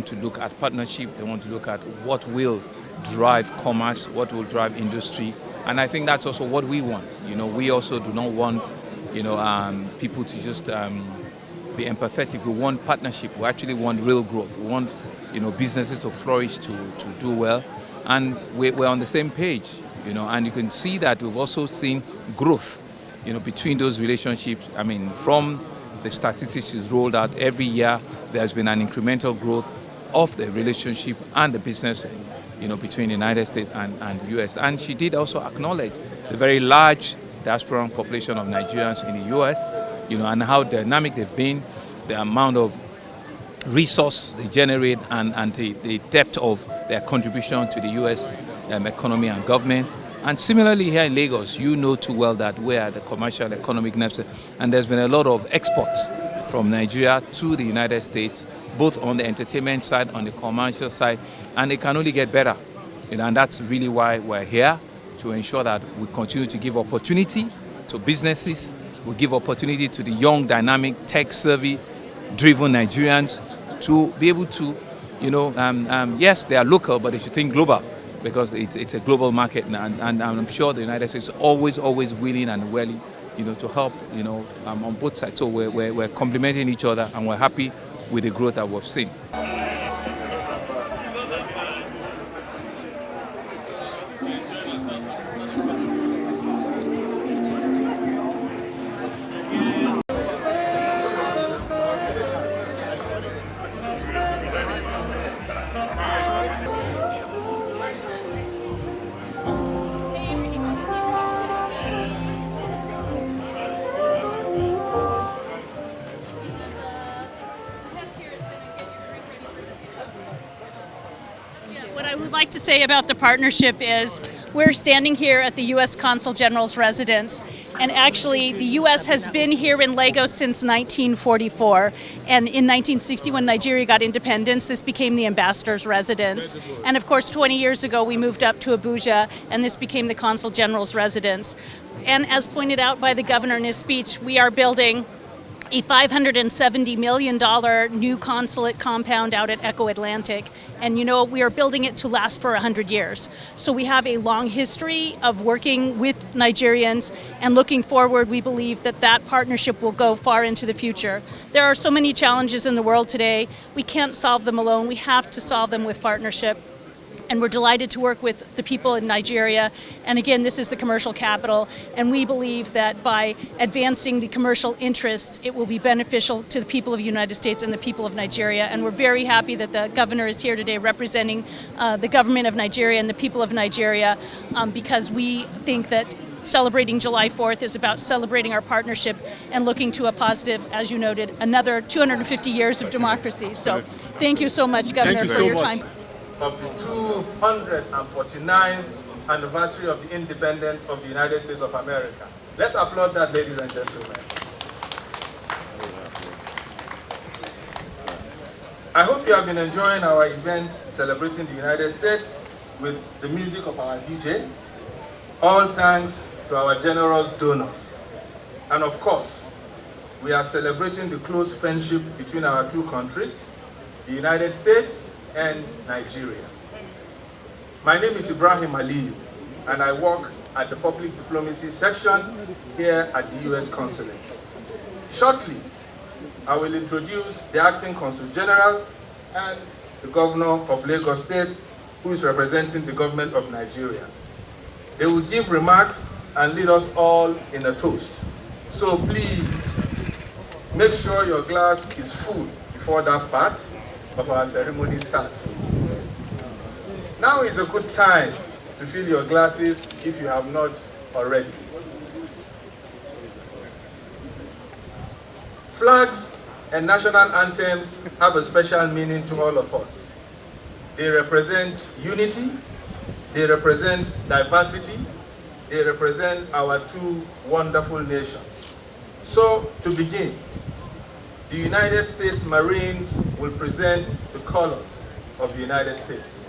want to look at partnership. They want to look at what will drive commerce, what will drive industry. And I think that's also what we want. We also do not want, people to just be empathetic. We want partnership. We actually want real growth. We want, businesses to flourish, to do well. And we're on the same page, and you can see that we've also seen growth, between those relationships. I mean, from the statistics is rolled out every year, there's been an incremental growth of the relationship and the business, between the United States and the U.S. And she did also acknowledge the very large diaspora population of Nigerians in the U.S., and how dynamic they've been, the amount of resource they generate, and the depth of their contribution to the U.S. Economy and government. And similarly here in Lagos, too well that we are the commercial economic nexus, and there's been a lot of exports from Nigeria to the United States, both on the entertainment side, on the commercial side, and it can only get better. And that's really why we're here, to ensure that we continue to give opportunity to businesses, we give opportunity to the young, dynamic, tech-savvy, driven Nigerians to be able to, yes, they are local, but they should think global, because it's a global market, and I'm sure the United States is always willing and willing, to help, on both sides. So we're complementing each other, and we're happy with the growth that we've seen. What I would like to say about the partnership is we're standing here at the U.S. Consul General's residence, and actually the U.S. has been here in Lagos since 1944, and in 1960 when Nigeria got independence, this became the ambassador's residence. And of course 20 years ago we moved up to Abuja, and this became the Consul General's residence. And as pointed out by the governor in his speech, we are building a $570 million new consulate compound out at Echo Atlantic. And we are building it to last for 100 years. So we have a long history of working with Nigerians, and looking forward, we believe that that partnership will go far into the future. There are so many challenges in the world today. We can't solve them alone. We have to solve them with partnership. And we're delighted to work with the people in Nigeria. And again, this is the commercial capital, and we believe that by advancing the commercial interests, it will be beneficial to the people of the United States and the people of Nigeria. And we're very happy that the governor is here today representing the government of Nigeria and the people of Nigeria, because we think that celebrating July 4th is about celebrating our partnership and looking to a positive, as you noted, another 250 years of democracy. So thank you so much, Governor, for your time. Of the 249th anniversary of the independence of the United States of America. Let's applaud that, ladies and gentlemen. I hope you have been enjoying our event celebrating the United States with the music of our DJ. All thanks to our generous donors. And of course, we are celebrating the close friendship between our two countries, the United States and Nigeria. My name is Ibrahim Aliyu, and I work at the Public Diplomacy section here at the U.S. Consulate. Shortly, I will introduce the Acting Consul General and the Governor of Lagos State, who is representing the government of Nigeria. They will give remarks and lead us all in a toast. So please, make sure your glass is full before that part of our ceremony starts. Now is a good time to fill your glasses if you have not already. Flags and national anthems have a special meaning to all of us. They represent unity, they represent diversity, they represent our two wonderful nations. So, to begin, the United States Marines will present the colors of the United States.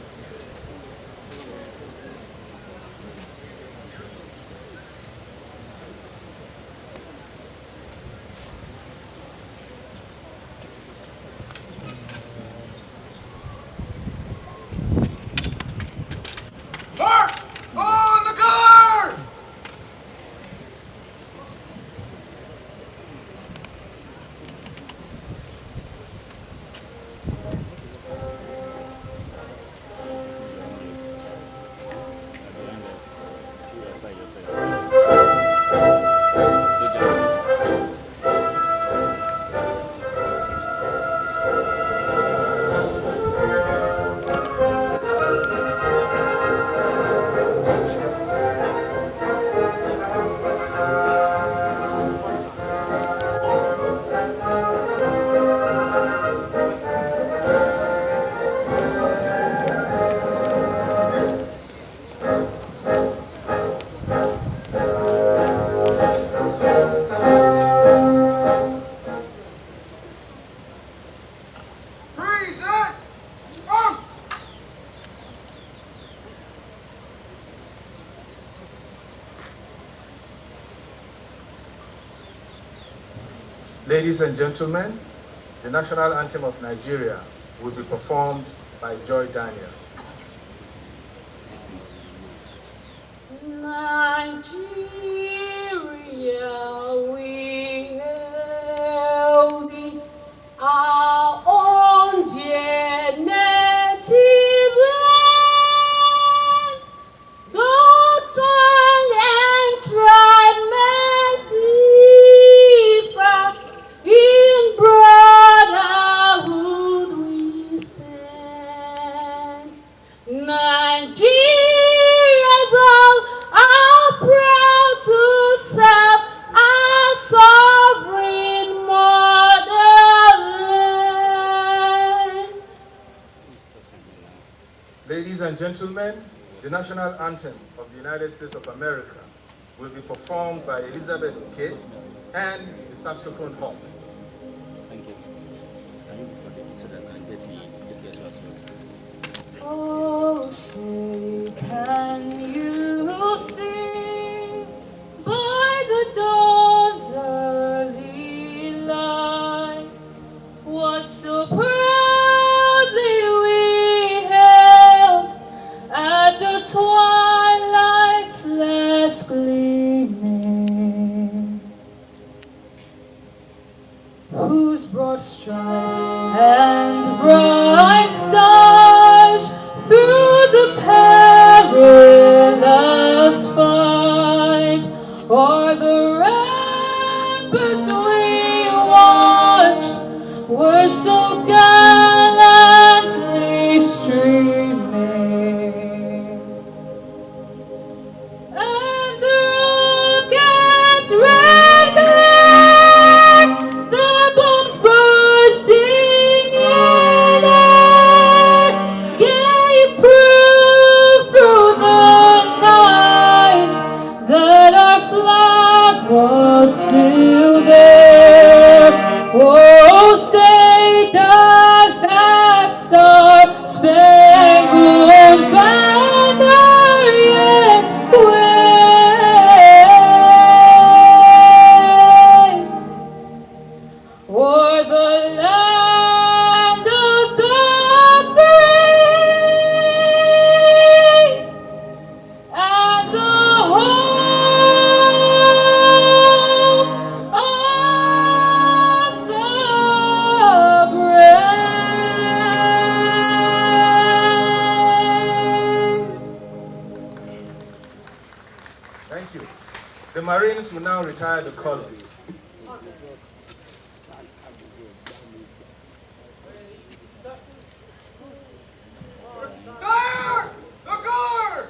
Ladies and gentlemen, the national anthem of Nigeria will be performed by Joy Daniel. Nigeria, we hail thee, our own dear native land. Though tongue and tribe may differ, in brotherhood we stand. Nigerians all are proud to serve our sovereign motherland. Ladies and gentlemen, the national anthem of the United States of America will be performed by Elizabeth Oke and the saxophone hop. Thank you. Can you put it so that I can get the as well? Oh, say, can you see by the dawn's early light what so proudly we hailed at the twilight's last gleaming, whose broad stripes and bright stars through the perilous fight o'er the ramparts we watched were so gallantly streaming, and the rockets' red glare, the bombs bursting in air, gave proof through the night that our flag was still there. Oh, say does that star-spangled banner yet wave o'er the land of the free and the home of the brave. Thank you. The Marines will now retire the colors. Fire! The guard!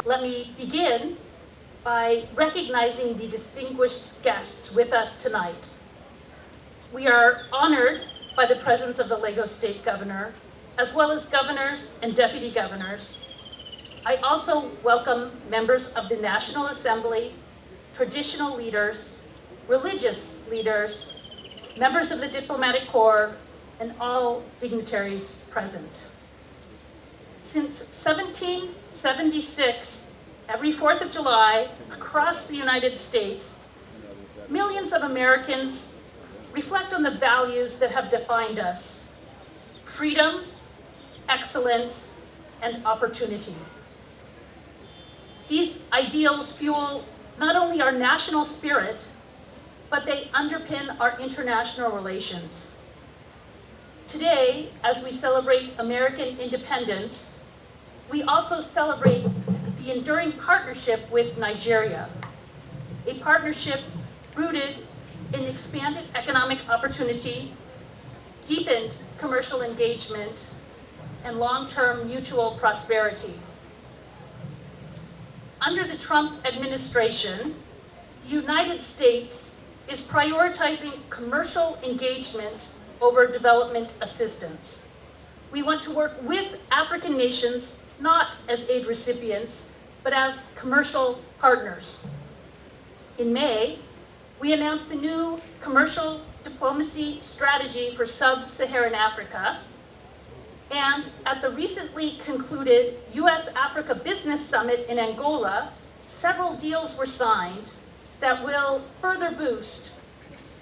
Let me begin by recognizing the distinguished guests with us tonight. We are honored by the presence of the Lagos State Governor, as well as governors and deputy governors. I also welcome members of the National Assembly, traditional leaders, religious leaders, members of the diplomatic corps, and all dignitaries present. Since 1776, every 4th of July, across the United States, millions of Americans reflect on the values that have defined us: freedom, excellence, and opportunity. These ideals fuel not only our national spirit, but they underpin our international relations. Today, as we celebrate American independence, we also celebrate the enduring partnership with Nigeria, a partnership rooted in expanded economic opportunity, deepened commercial engagement, and long-term mutual prosperity. under the Trump administration, the United States is prioritizing commercial engagements over development assistance. We want to work with African nations, not as aid recipients, but as commercial partners. In May, we announced the new commercial diplomacy strategy for sub-Saharan Africa, and at the recently concluded US-Africa Business Summit in Angola, several deals were signed that will further boost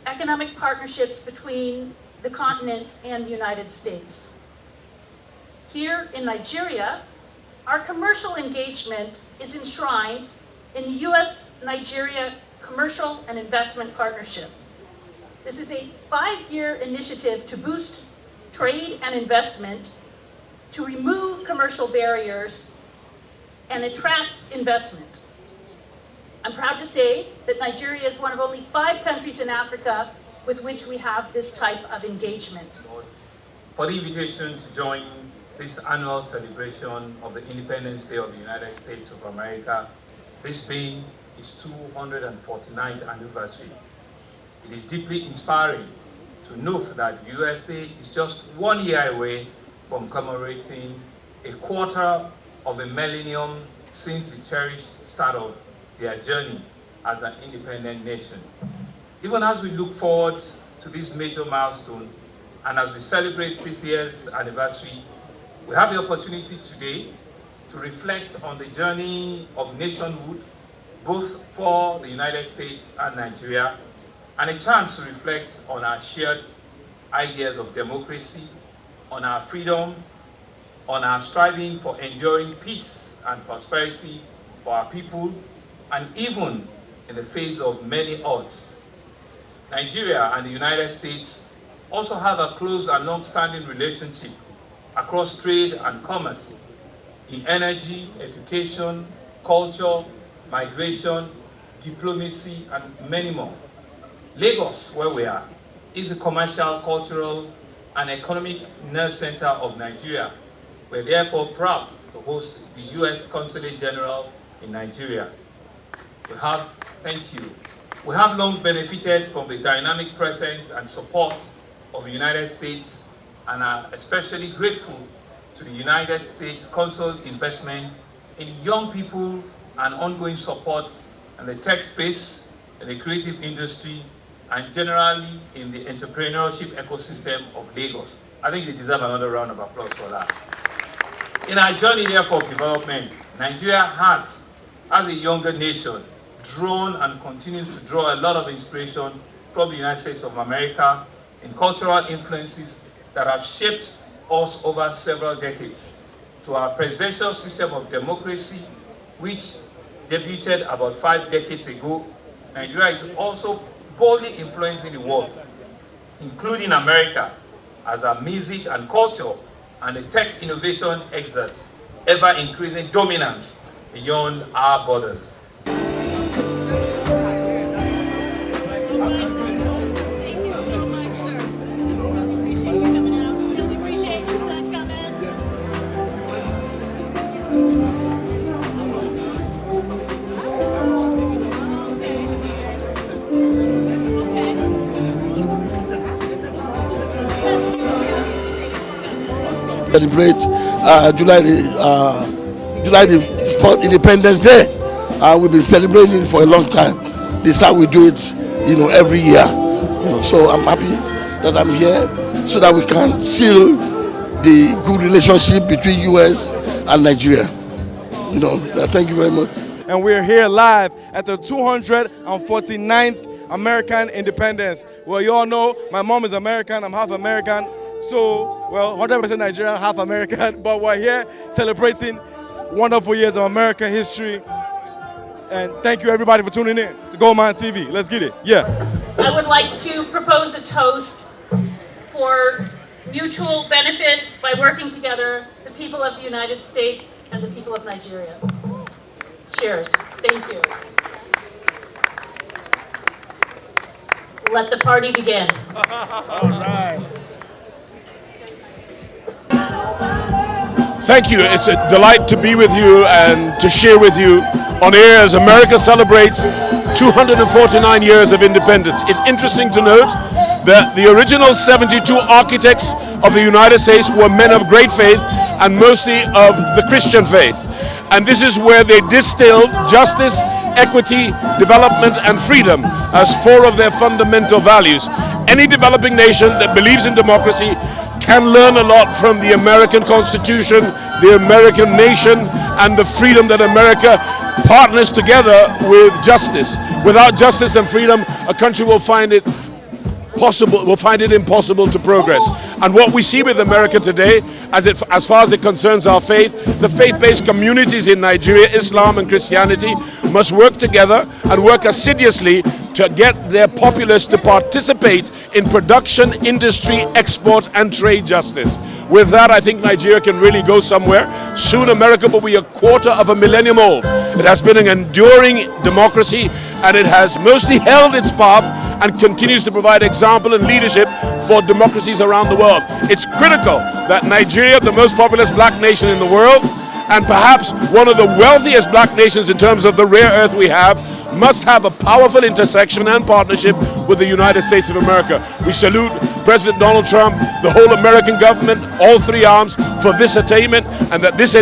economic partnerships between the continent and the United States. Here in Nigeria, our commercial engagement is enshrined in the US-Nigeria Commercial and Investment Partnership. This is a 5-year initiative to boost trade and investment, to remove commercial barriers, and attract investment. I'm proud to say that Nigeria is one of only 5 countries in Africa with which we have this type of engagement. For the invitation to join this annual celebration of the Independence Day of the United States of America, this being its 249th anniversary. It is deeply inspiring to note that USA is just 1 year away from commemorating a quarter of a millennium since the cherished start of their journey as an independent nation. Even as we look forward to this major milestone, and as we celebrate this year's anniversary, we have the opportunity today to reflect on the journey of nationhood, both for the United States and Nigeria, and a chance to reflect on our shared ideas of democracy, on our freedom, on our striving for enduring peace and prosperity for our people, and even in the face of many odds. Nigeria and the United States also have a close and long-standing relationship across trade and commerce, in energy, education, culture, migration, diplomacy, and many more. Lagos, where we are, is a commercial, cultural, and economic nerve center of Nigeria. We're therefore proud to host the U.S. Consulate General in Nigeria. We have long benefited from the dynamic presence and support of the United States, and are especially grateful to the United States Consul investment in young people and ongoing support in the tech space, in the creative industry, and generally in the entrepreneurship ecosystem of Lagos. I think they deserve another round of applause for that. In our journey, therefore, of development, Nigeria has, as a younger nation, drawn and continues to draw a lot of inspiration from the United States of America in cultural influences that have shaped us over several decades. To our presidential system of democracy, which debuted about 5 decades ago, Nigeria is also boldly influencing the world, including America, as our music and culture and the tech innovation exerts ever-increasing dominance beyond our borders. Thank you so much, sir. Appreciate you coming out. Really appreciate your son coming. Celebrate July the 4th Independence Day. We've been celebrating it for a long time. This is how we do it, every year. So I'm happy that I'm here so that we can seal the good relationship between US and Nigeria. Thank you very much. And we're here live at the 249th American Independence. Well, you all know my mom is American, I'm half American. So, 100% Nigerian, half American, but we're here celebrating wonderful years of American history. And thank you everybody for tuning in to Goldmynetv. Let's get it. Yeah. I would like to propose a toast for mutual benefit by working together, the people of the United States and the people of Nigeria. Cheers. Thank you. Let the party begin. All right. Thank you. It's a delight to be with you and to share with you on air as America celebrates 249 years of independence. It's interesting to note that the original 72 architects of the United States were men of great faith and mostly of the Christian faith. And this is where they distilled justice, equity, development, and freedom as four of their fundamental values. Any developing nation that believes in democracy can learn a lot from the American Constitution, the American nation, and the freedom that America partners together with justice. Without justice and freedom, a country will find it impossible to progress. And what we see with America today, as far as it concerns our faith, the faith-based communities in Nigeria, Islam and Christianity, must work together and work assiduously to get their populace to participate in production, industry, export, and trade justice. With that, I think Nigeria can really go somewhere. Soon America will be a quarter of a millennium old. It has been an enduring democracy, and it has mostly held its path and continues to provide example and leadership for democracies around the world. It's critical that Nigeria, the most populous black nation in the world, and perhaps one of the wealthiest black nations in terms of the rare earth we have, must have a powerful intersection and partnership with the United States of America. We salute President Donald Trump, the whole American government, all three arms for this attainment, and that this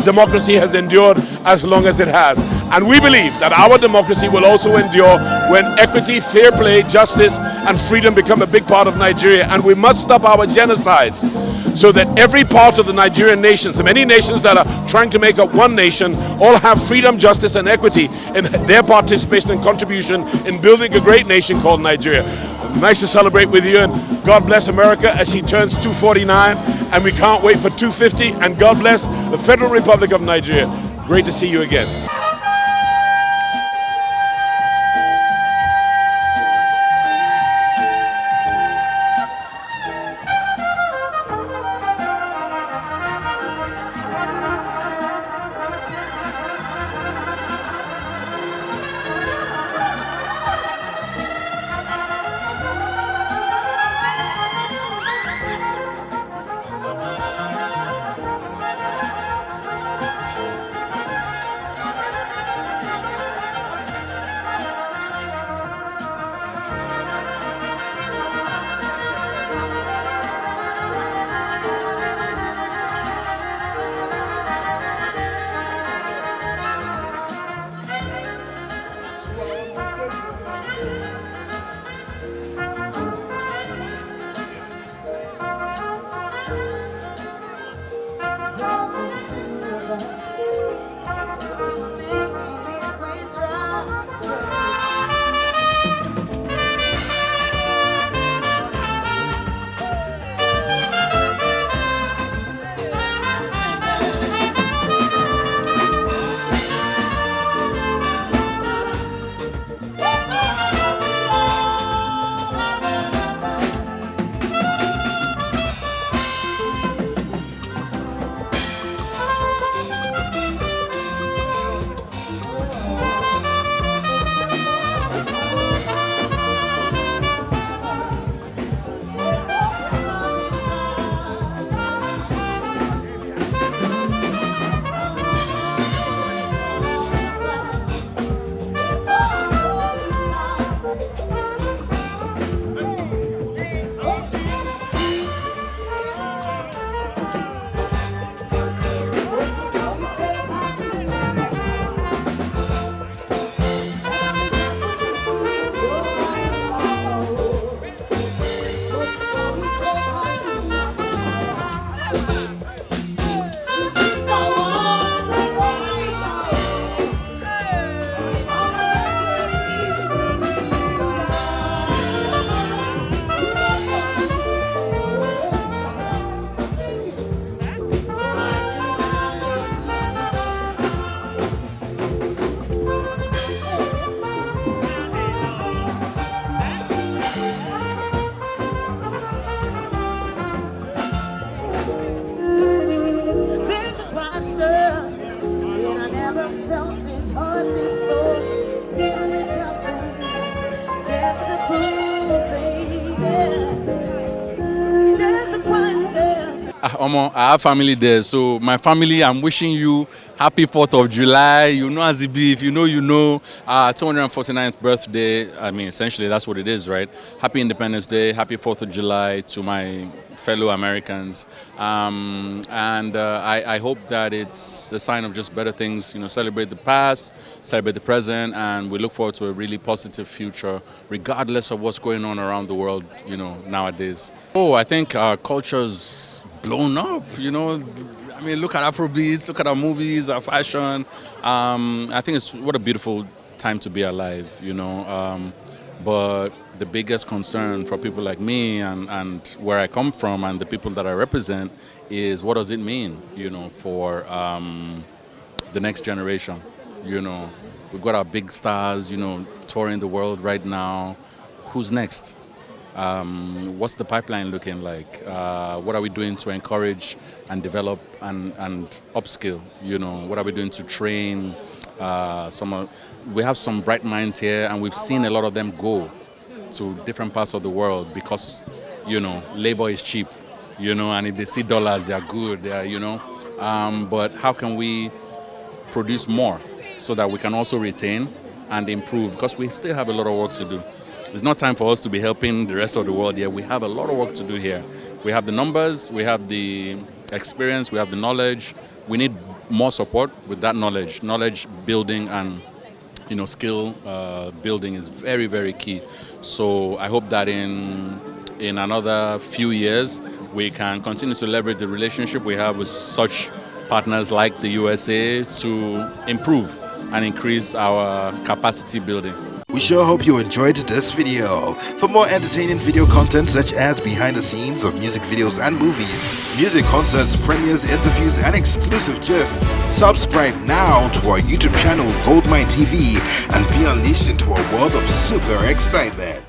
democracy has endured as long as it has. And we believe that our democracy will also endure when equity, fair play, justice, and freedom become a big part of Nigeria. And we must stop our genocides so that every part of the Nigerian nations, the many nations that are trying to make up one nation, all have freedom, justice, and equity in their participation and contribution in building a great nation called Nigeria. Nice to celebrate with you, and God bless America as she turns 249, and we can't wait for 250, and God bless the Federal Republic of Nigeria. Great to see you again. I have family there, so my family, I'm wishing you happy 4th of July. You know as it be, if you know, you know. 249th birthday, I mean, essentially that's what it is, right? Happy Independence Day, happy 4th of July to my fellow Americans. I hope that it's a sign of just better things, you know, celebrate the past, celebrate the present, and we look forward to a really positive future, regardless of what's going on around the world, you know, nowadays. Oh, I think our culture's blown up, you know. I mean, look at Afrobeats, look at our movies, our fashion. I think it's what a beautiful time to be alive, you know. But the biggest concern for people like me and where I come from and the people that I represent is what does it mean, you know, for the next generation. You know, we've got our big stars, you know, touring the world right now. Who's next? What's the pipeline looking like? What are we doing to encourage and develop and upskill? You know, what are we doing to train? We have some bright minds here, and we've seen a lot of them go to different parts of the world because, you know, labor is cheap, you know, and if they see dollars, they are good, they are, you know. But how can we produce more so that we can also retain and improve? Because we still have a lot of work to do. It's not time for us to be helping the rest of the world here. We have a lot of work to do here. We have the numbers, we have the experience, we have the knowledge. We need more support with that knowledge. Knowledge building and, you know, skill building is very, very key. So I hope that in another few years, we can continue to leverage the relationship we have with such partners like the USA to improve and increase our capacity building. We sure hope you enjoyed this video. For more entertaining video content such as behind the scenes of music videos and movies, music concerts, premieres, interviews, and exclusive gists, subscribe now to our YouTube channel Goldmynetv and be unleashed into a world of super excitement.